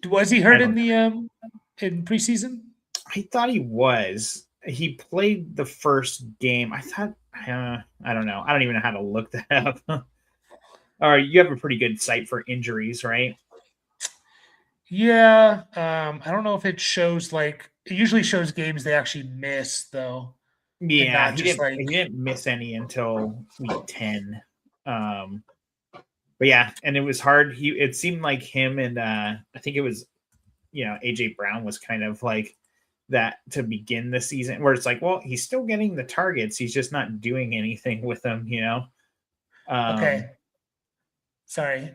Was he hurt in the in preseason? I thought he was. He played the first game. I thought, I don't know. I don't even know how to look that up. All right, you have a pretty good site for injuries, right? Yeah. I don't know if it shows it usually shows games they actually missed though. Yeah, he didn't miss any until week 10. But yeah, and it was hard. It seemed like him and I think it was, AJ Brown was kind of like that to begin the season, where it's he's still getting the targets, he's just not doing anything with them, Okay. Sorry.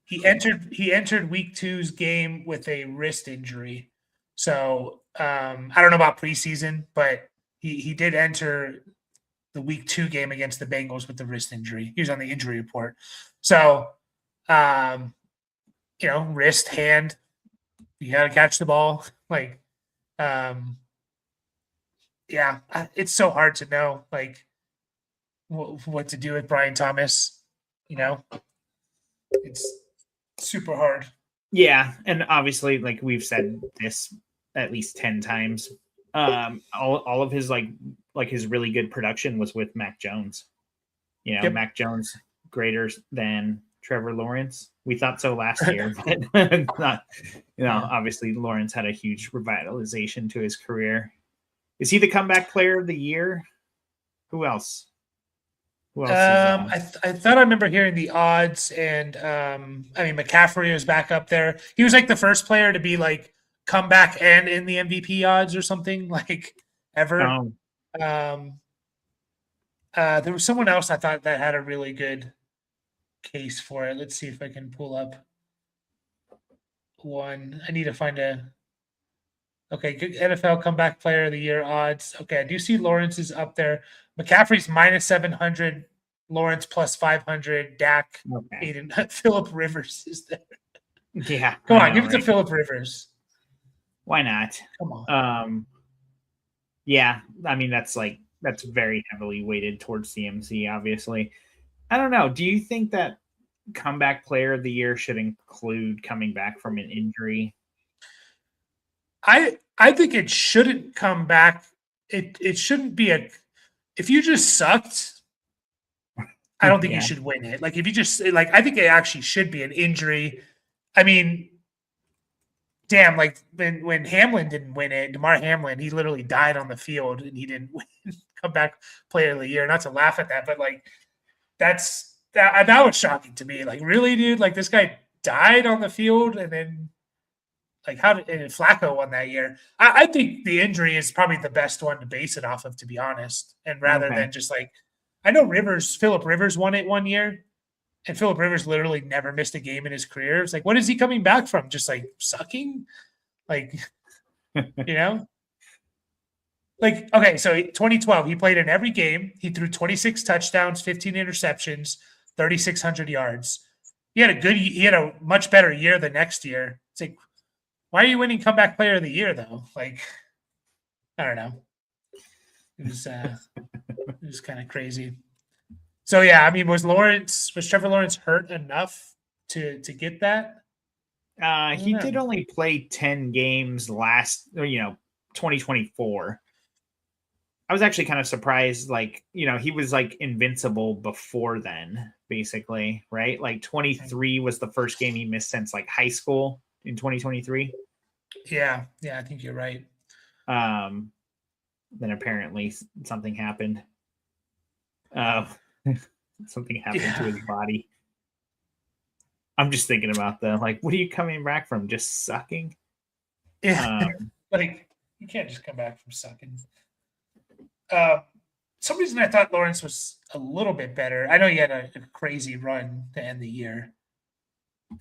He entered week 2's game with a wrist injury. So I don't know about preseason, but he did enter the week 2 game against the Bengals with the wrist injury. He was on the injury report. So wrist, hand, you got to catch the ball. It's so hard to know what to do with Brian Thomas. It's super hard. Yeah, and obviously, we've said this at least 10 times. All of his his really good production was with Mac Jones. Mac Jones greater than Trevor Lawrence? We thought so last year, but not. Obviously Lawrence had a huge revitalization to his career. Is he the comeback player of the year? Who else? I thought I remember hearing the odds, and McCaffrey was back up there. He was like the first player to be like comeback and in the MVP odds or something like ever. Um, there was someone else I thought that had a really good case for it. Let's see if I can pull up one. I need to find okay, good NFL comeback player of the year odds. Okay, I do see Lawrence is up there. McCaffrey's minus 700, Lawrence plus 500, Dak, Aiden, Phillip Rivers is there. Yeah. Come on, give it to Phillip Rivers. Why not? Come on. Yeah, I mean, that's very heavily weighted towards CMC, obviously. I don't know. Do you think that comeback player of the year should include coming back from an injury? I think it shouldn't come back. It shouldn't be if you just sucked, I don't think you should win it. Like if you just I think it actually should be an injury. I mean, damn, like when Hamlin didn't win it, DeMar Hamlin, he literally died on the field and he didn't win comeback player of the year. Not to laugh at that, but like that was shocking to me. Like, really, dude? Like this guy died on the field and then like how did Flacco won that year? I think the injury is probably the best one to base it off of, to be honest. And rather than just like, I know Phillip Rivers won it one year, and Phillip Rivers literally never missed a game in his career. It's like, what is he coming back from? Just like sucking? Like, Like, okay, so 2012, he played in every game. He threw 26 touchdowns, 15 interceptions, 3,600 yards. He had a much better year the next year. It's like, why are you winning comeback player of the year though? Like, I don't know. It was kind of crazy. So yeah, I mean, was Trevor Lawrence hurt enough to get that? He did only play 10 games 2024. I was actually kind of surprised. Like, he was like invincible before then, basically, right? Like 23 was the first game he missed since like high school in 2023. Yeah, I think you're right. Then apparently something happened. Something happened to his body. I'm just thinking about what are you coming back from? Just sucking? Yeah. Like, you can't just come back from sucking. Some reason I thought Lawrence was a little bit better. I know he had a crazy run to end the year.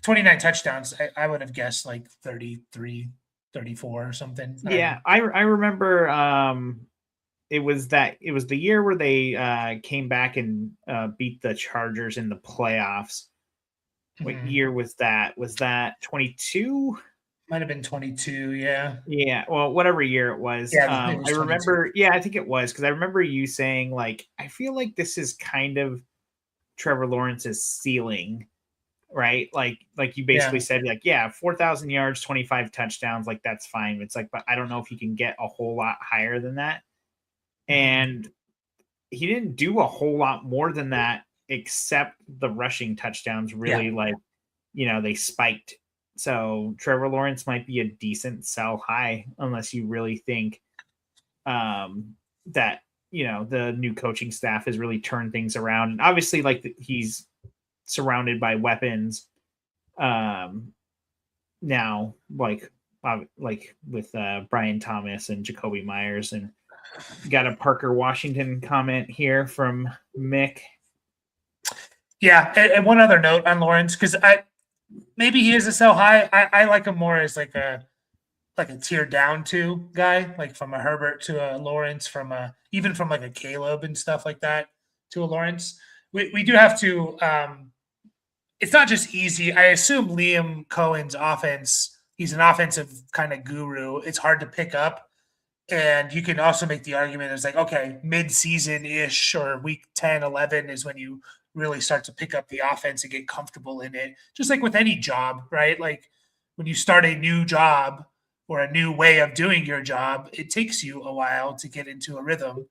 29 touchdowns. I would have guessed like 33, 34 or something. I remember it was the year where they came back and beat the Chargers in the playoffs. What year was that? Was that 22? Might have been 22, yeah. Yeah, well, whatever year it was. Yeah, it was I remember, I think it was, because I remember you saying, like, I feel like this is kind of Trevor Lawrence's ceiling, right? Like you basically said, like, 4,000 yards, 25 touchdowns, like, that's fine. It's like, but I don't know if he can get a whole lot higher than that. And he didn't do a whole lot more than that, except the rushing touchdowns really, they spiked. So Trevor Lawrence might be a decent sell high, unless you really think that, the new coaching has really turned things around. And obviously, like, he's surrounded by weapons now, like with Brian Thomas and Jacoby Myers. And got a Parker Washington comment here from Mick. Yeah, and one other note on Lawrence, because maybe he is a sell high. I like him more as like a tier down to guy, like from a Herbert to a Lawrence, even from like a Caleb and stuff like that to a Lawrence. We do have to. It's not just easy. I assume Liam Cohen's offense. He's an offensive kind of guru. It's hard to pick up, and you can also make the argument as like, okay, mid-season ish or week 10, 11 is when you really start to pick up the offense and get comfortable in it. Just like with any job, right? Like when you start a new job or a new way of doing your job, it takes you a while to get into a rhythm.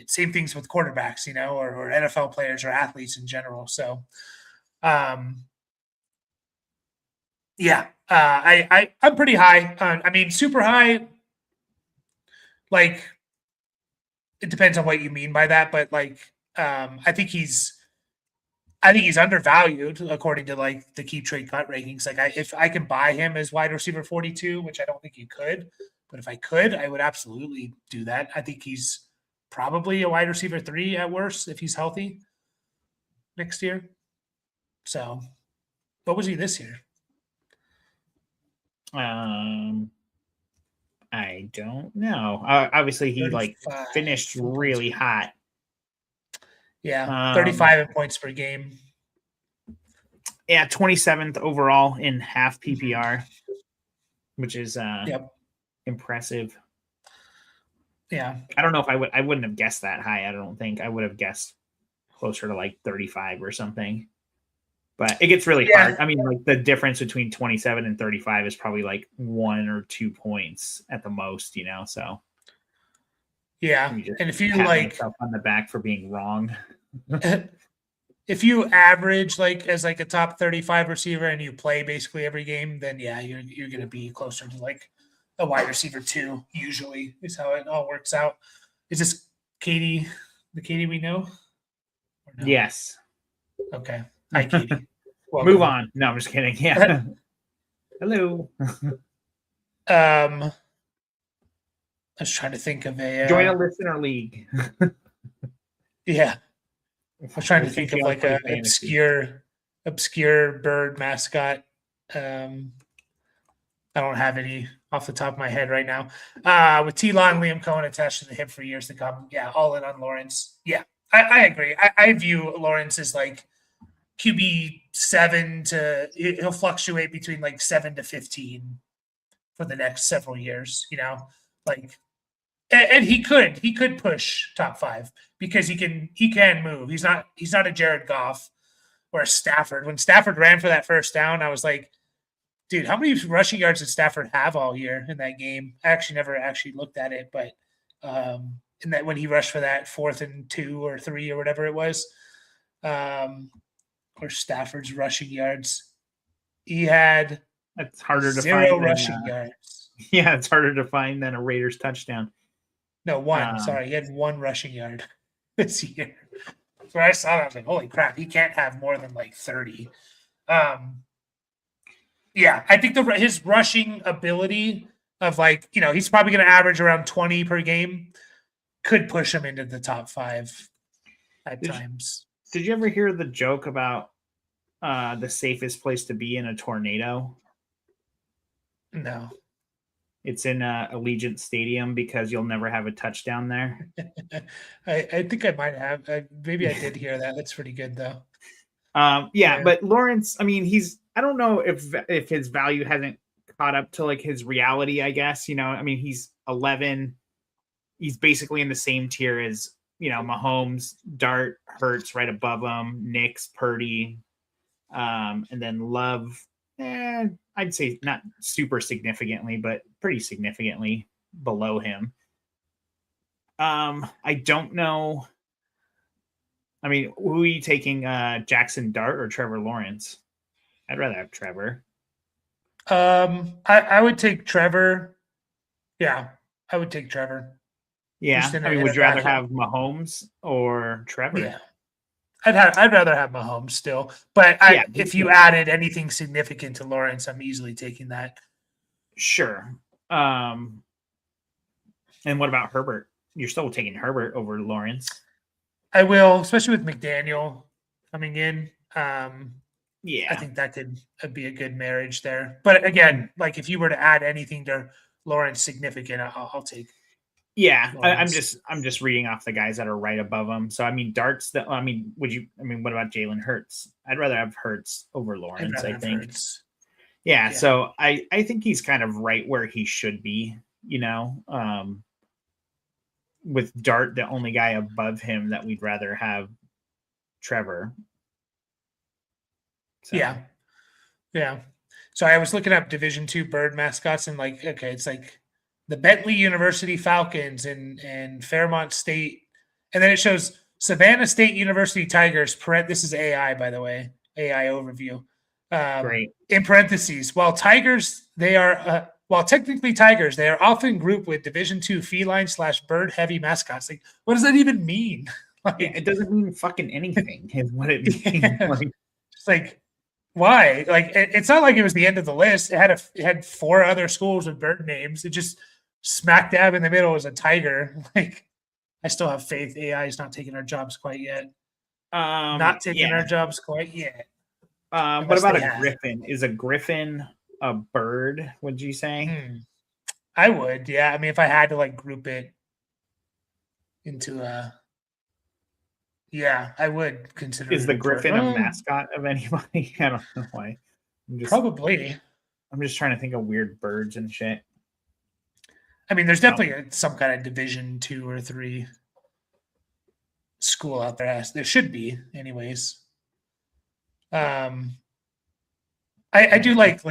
Same things with quarterbacks, or NFL players or athletes in general. So Um, yeah, I'm pretty high. I mean, super high. Like, it depends on what you mean by that, but like, I think he's undervalued according to like the Keep Trade Cut rankings. Like, if I can buy him as wide receiver 42, which I don't think you could, but if I could, I would absolutely do that. I think he's probably a wide receiver 3 at worst if he's healthy next year. So, what was he this year? I don't know. Obviously, he like 35 finished really hot. Yeah, 35 in points per game. Yeah, 27th overall in half PPR, which is impressive. Yeah, I don't know if I wouldn't have guessed that high. I don't think I would have guessed closer to like 35 or something. But it gets really hard. I mean, like the difference between 27 and 35 is probably like 1 or 2 points at the most, you know. So yeah, and if you like on the back for being wrong, if you average like as like a top 35 receiver and you play basically every game, then yeah, you're going to be closer to like a wide receiver 2. Usually is how it all works out. Is this Katie, the Katie we know? No? Yes. Okay. Hi, Katie. Move on. No, I'm just kidding. Yeah. Hello. I was trying to think of a join a listener league. Yeah. I was trying to think of like a obscure bird mascot. I don't have any off the top of my head right now. With T-Law and Liam Cohen attached to the hip for years to come. Yeah, all in on Lawrence. Yeah, I agree. I view Lawrence as like QB 7 to he'll fluctuate between like 7 to 15 for the next several years, you know, like, and he could push top 5 because he can move. He's not a Jared Goff or a Stafford. When Stafford ran for that first down, I was like, dude, how many rushing yards did Stafford have all year in that game? I actually never looked at it, but in that when he rushed for that 4th and 2 or 3 or whatever it was, or Stafford's rushing yards, he had it's harder to 0 find rushing yards. Yeah, it's harder to find than a Raiders touchdown. No, 1. Sorry, he had 1 rushing yard this year. So I saw that, I was like, holy crap, he can't have more than like 30. Yeah, I think his rushing ability of like, you know, he's probably going to average around 20 per game, could push him into the top 5 at times. Did you ever hear the joke about the safest place to be in a tornado? No. It's in Allegiant Stadium because you'll never have a touchdown there. I think I might have. Maybe I did hear that. That's pretty good, though. Yeah, but Lawrence, I mean, I don't know if his value hasn't caught up to like his reality, I guess. You know, I mean, he's 11. He's basically in the same tier as, you know, Mahomes, Dart, Hurts right above him, Knicks, Purdy, and then Love. I'd say not super significantly, but pretty significantly below him. I don't know. I mean, who are you taking, Jackson Dart or Trevor Lawrence? I'd rather have Trevor. I would take Trevor. Yeah, I would take Trevor. Yeah, I mean, would you rather have Mahomes or Trevor? Yeah, I'd rather have Mahomes still. But if you added anything significant to Lawrence, I'm easily taking that. Sure. And what about Herbert? You're still taking Herbert over Lawrence. I will, especially with McDaniel coming in. Yeah, I think that could be a good marriage there. But again, like if you were to add anything to Lawrence significant, I'll take. Yeah, I'm just reading off the guys that are right above him. So I mean, Dart's what about Jalen Hurts? I'd rather have Hurts over Lawrence. I think. Yeah, so I think he's kind of right where he should be. You know, with Dart, the only guy above him that we'd rather have Trevor. So. Yeah. So I was looking up Division II bird mascots and like, okay, it's like the Bentley University Falcons and Fairmont State. And then it shows Savannah State University Tigers. This is AI, by the way. AI overview. Great. In parentheses, while technically tigers, they are often grouped with Division II feline/bird heavy mascots. Like, what does that even mean? Like, Yeah, it doesn't mean fucking anything. Is what it means. yeah, Like, it's like, why? Like, it's not like it was the end of the list. It had 4 other schools with bird names. It just smack dab in the middle was a tiger. Like, I still have faith AI is not taking our jobs quite yet. Not taking our yeah. jobs quite yet. What Unless about they a have. griffin? Is a griffin a bird? Would you say? I would, yeah. I mean, if I had to like group it into yeah, I would consider Is it the a bird. griffin a mascot of anybody? I don't know why. Probably. I'm just trying to think of weird birds and shit. I mean, there's definitely some kind of Division 2 or 3 school out there. There should be, anyways. I do like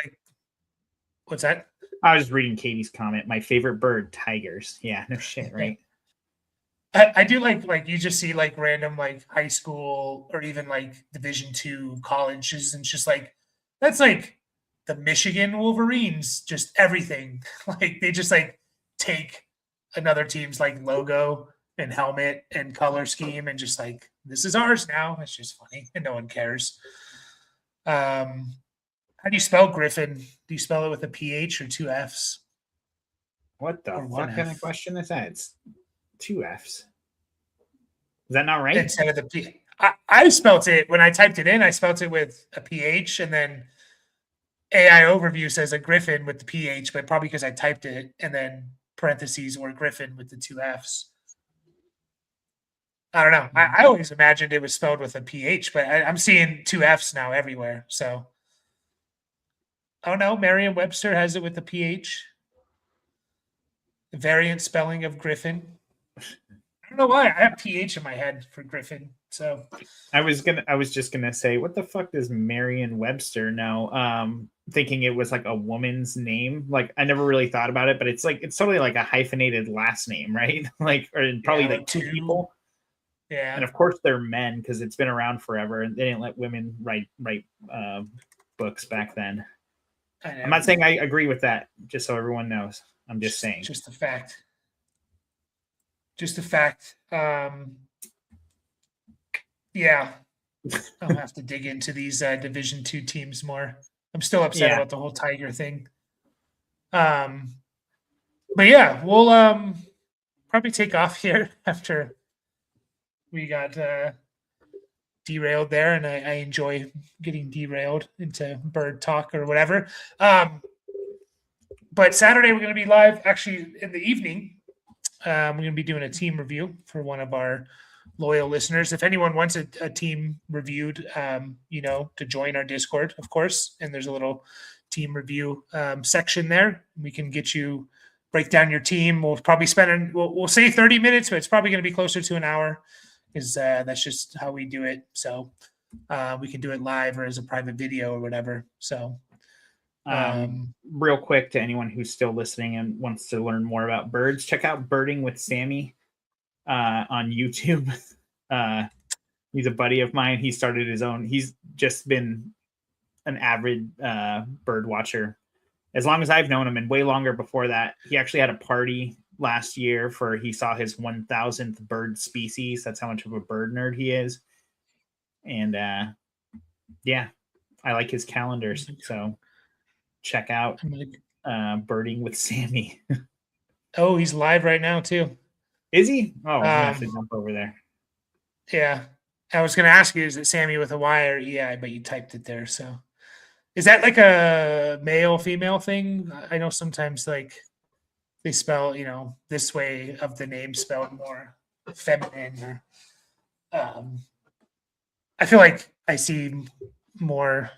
what's that? I was reading Katie's comment. My favorite bird, tigers. Yeah, no shit, right? I do like you just see like random like high school or even like Division 2 colleges, and it's just like that's like the Michigan Wolverines, just everything. Like they just like take another team's like logo and helmet and color scheme and just like this is ours now. It's just funny and no one cares. How do you spell Griffin? Do you spell it with a PH or 2 F's? What the Or fuck kind of question is that? It's 2 F's. Is that not right? Instead of the P. I spelt it when I typed it in. I spelt it with a PH, and then AI overview says a Griffin with the PH, but probably because I typed it and then parentheses or Griffin with the 2 F's. I don't know. I always imagined it was spelled with a PH, but I'm seeing 2 F's now everywhere. So, oh no, Merriam-Webster has it with a PH. The variant spelling of Griffin. I don't know why. I have PH in my head for Griffin. So I was just gonna say, what the fuck does Merriam-Webster know? Thinking it was like a woman's name. Like I never really thought about it, but it's totally like a hyphenated last name, right? Like or probably like 2 people. Yeah. And of course they're men because it's been around forever and they didn't let women write books back then. I'm not saying I agree with that, just so everyone knows. I'm just saying. Just a fact. Just a fact. Yeah. I'll have to dig into these Division 2 teams more. I'm still upset about the whole Tiger thing. But yeah, we'll probably take off here after we got derailed there, and I enjoy getting derailed into bird talk or whatever. But Saturday we're going to be live actually in the evening. We're going to be doing a team review for one of our loyal listeners. If anyone wants a team reviewed, to join our Discord, of course, and there's a little team review section there. We can get you break down your team. We'll probably we'll say 30 minutes, but it's probably going to be closer to an hour because that's just how we do it. So we can do it live or as a private video or whatever. So real quick to anyone who's still listening and wants to learn more about birds, check out Birding with Sammy on YouTube. He's a buddy of mine. He started his own. He's just been an avid bird watcher as long as I've known him, and way longer before that. He actually had a party last year for he saw his 1000th bird species. That's how much of a bird nerd he is. And yeah, I like his calendars. So check out Birding with Sammy. Oh, he's live right now too. Is he? Oh, I have to jump over there. Yeah. I was going to ask you, is it Sammy with a Y or EI, but you typed it there. So is that like a male female thing? I know sometimes like they spell, this way of the name spelled more feminine. Or, I feel like I see more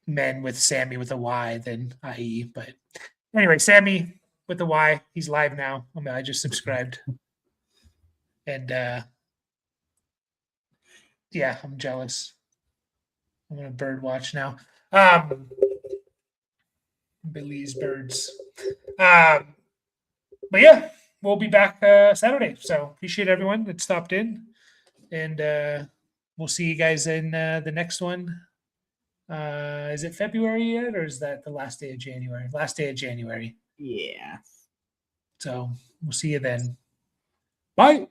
men with Sammy with a Y than IE. But anyway, Sammy with the Y, he's live now. I just subscribed. And yeah, I'm jealous. I'm gonna bird watch now. Billy's birds. But yeah, we'll be back Saturday. So appreciate everyone that stopped in, and we'll see you guys in the next one Is it February yet, or is that the last day of January? Last day of January. Yeah. So we'll see you then. Bye.